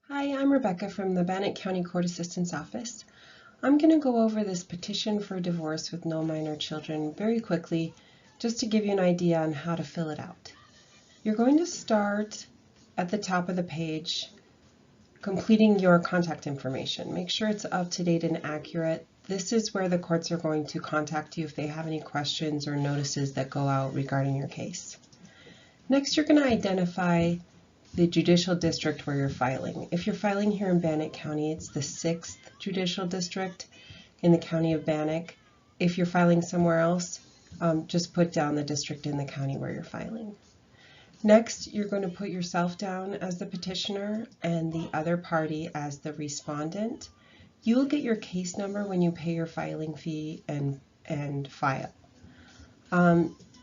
Hi, I'm Rebecca from the Bannock County Court Assistance Office. I'm going to go over this petition for divorce with no minor children very quickly, just to give you an idea on how to fill it out. You're going to start at the top of the page, completing your contact information. Make sure it's up to date and accurate. This is where the courts are going to contact you if they have any questions or notices that go out regarding your case. Next, you're going to identify the judicial district where you're filing. If you're filing here in Bannock County, it's the 6th Judicial District in the County of Bannock. If you're filing somewhere else, just put down the district in the county where you're filing. Next, you're going to put yourself down as the petitioner and the other party as the respondent. You will get your case number when you pay your filing fee and file.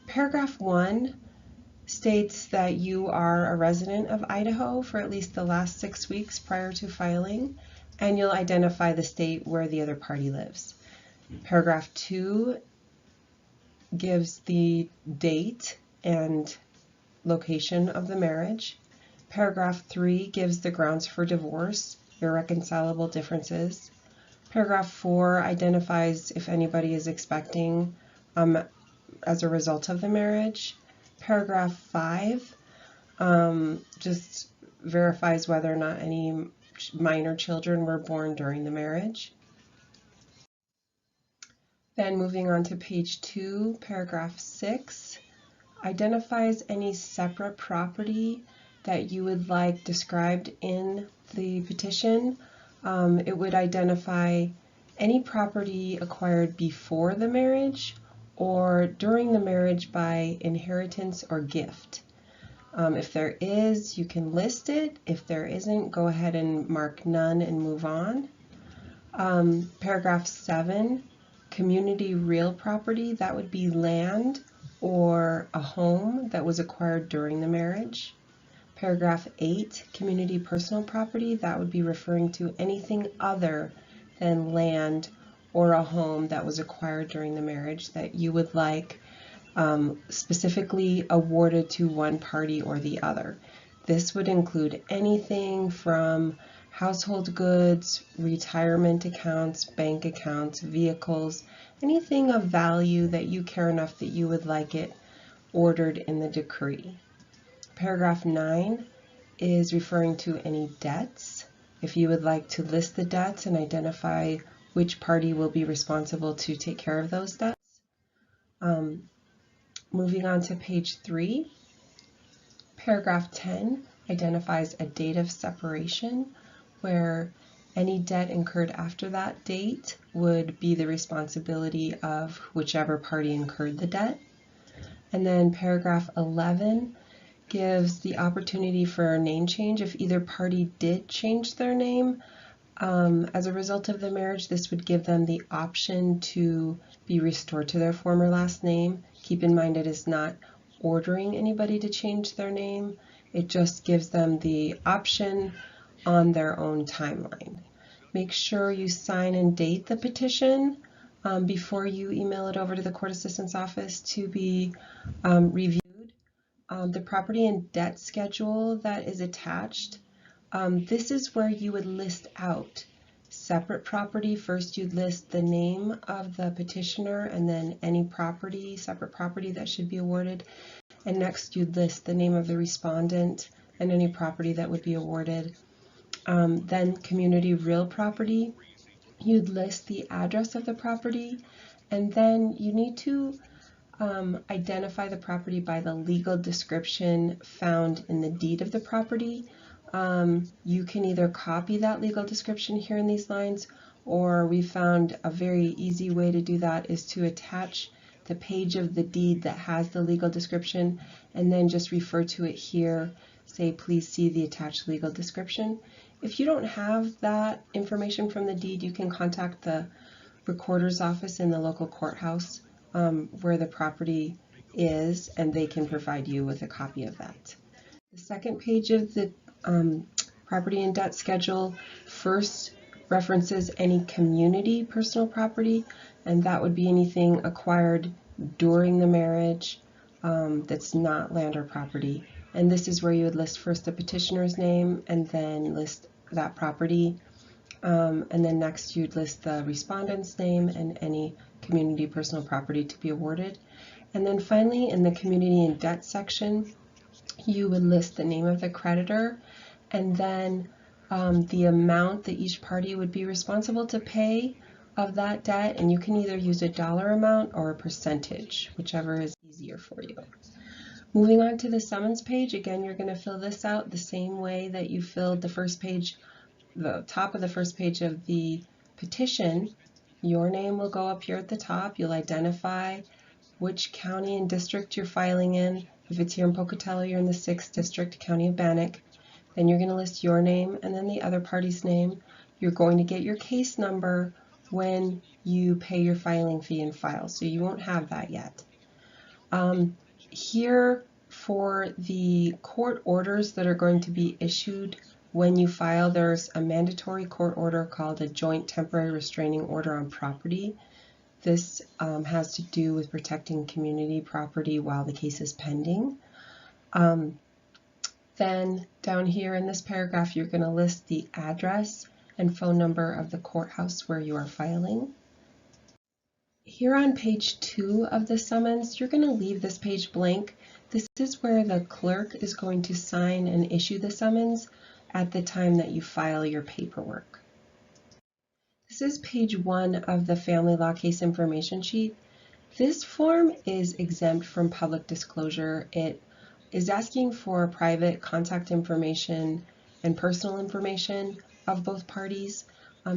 Paragraph 1 states that you are a resident of Idaho for at least the last 6 weeks prior to filing, and you'll identify the state where the other party lives. Paragraph 2 gives the date and location of the marriage. Paragraph 3 gives the grounds for divorce, irreconcilable differences. Paragraph 4 identifies if anybody is expecting as a result of the marriage. Paragraph 5 just verifies whether or not any minor children were born during the marriage. Then moving on to page 2, paragraph 6 identifies any separate property that you would like described in the petition. It would identify any property acquired before the marriage or during the marriage by inheritance or gift. If there is, you can list it. If there isn't, go ahead and mark none and move on. Paragraph 7, community real property, that would be land or a home that was acquired during the marriage. Paragraph 8, community personal property, that would be referring to anything other than land or a home that was acquired during the marriage that you would like specifically awarded to one party or the other. This would include anything from household goods, retirement accounts, bank accounts, vehicles, anything of value that you care enough that you would like it ordered in the decree. Paragraph 9 is referring to any debts. If you would like to list the debts and identify which party will be responsible to take care of those debts. Moving on to page 3, paragraph 10 identifies a date of separation where any debt incurred after that date would be the responsibility of whichever party incurred the debt. And then paragraph 11 gives the opportunity for a name change if either party did change their name. As a result of the marriage, this would give them the option to be restored to their former last name. Keep in mind it is not ordering anybody to change their name. It just gives them the option on their own timeline. Make sure you sign and date the petition before you email it over to the Court Assistance Office to be reviewed. The property and debt schedule that is attached, this is where you would list out separate property. First you'd list the name of the petitioner and then any property, separate property that should be awarded. And next you'd list the name of the respondent and any property that would be awarded. Then community real property, you'd list the address of the property, and then you need to identify the property by the legal description found in the deed of the property. You can either copy that legal description here in these lines, or we found a very easy way to do that is to attach the page of the deed that has the legal description and then just refer to it here, say please see the attached legal description. If you don't have that information from the deed, you can contact the recorder's office in the local courthouse where the property is, and they can provide you with a copy of that. The second page of the property and debt schedule first references any community personal property, and that would be anything acquired during the marriage that's not land or property. And this is where you would list first the petitioner's name and then list that property. And then next you'd list the respondent's name and any community personal property to be awarded. And then finally, in the community and debt section, you would list the name of the creditor and then the amount that each party would be responsible to pay of that debt, and you can either use a dollar amount or a percentage, whichever is easier for you. Moving on to the summons page, again, you're going to fill this out the same way that you filled the first page, the top of the first page of the petition. Your name will go up here at the top. You'll identify which county and district you're filing in. If it's here in Pocatello, you're in the 6th District, County of Bannock. Then you're going to list your name and then the other party's name. You're going to get your case number when you pay your filing fee and file, so you won't have that yet. Here for the court orders that are going to be issued when you file, there's a mandatory court order called a joint temporary restraining order on property. This has to do with protecting community property while the case is pending. Then down here in this paragraph, you're going to list the address and phone number of the courthouse where you are filing. Here on page 2 of the summons, you're going to leave this page blank. This is where the clerk is going to sign and issue the summons at the time that you file your paperwork. This is page 1 of the Family Law Case Information Sheet. This form is exempt from public disclosure. It is asking for private contact information and personal information of both parties.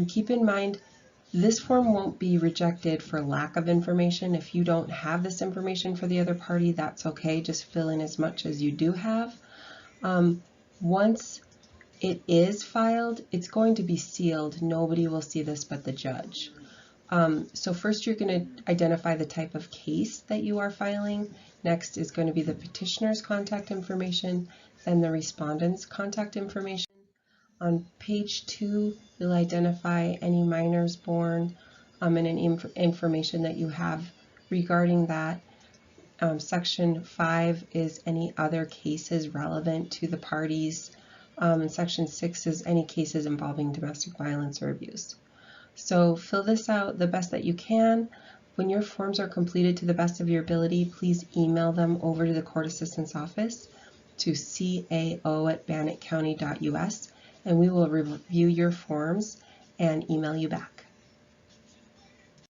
Keep in mind, this form won't be rejected for lack of information. If you don't have this information for the other party, that's okay. Just fill in as much as you do have. Once it is filed, it's going to be sealed. Nobody will see this but the judge. So first you're going to identify the type of case that you are filing. Next is going to be the petitioner's contact information, then the respondent's contact information. On page 2, you'll identify any minors born and any information that you have regarding that. Section 5 is any other cases relevant to the parties. And Section 6 is any cases involving domestic violence or abuse. So fill this out the best that you can. When your forms are completed to the best of your ability, please email them over to the Court Assistance Office to cao@bannockcounty.us, and we will review your forms and email you back.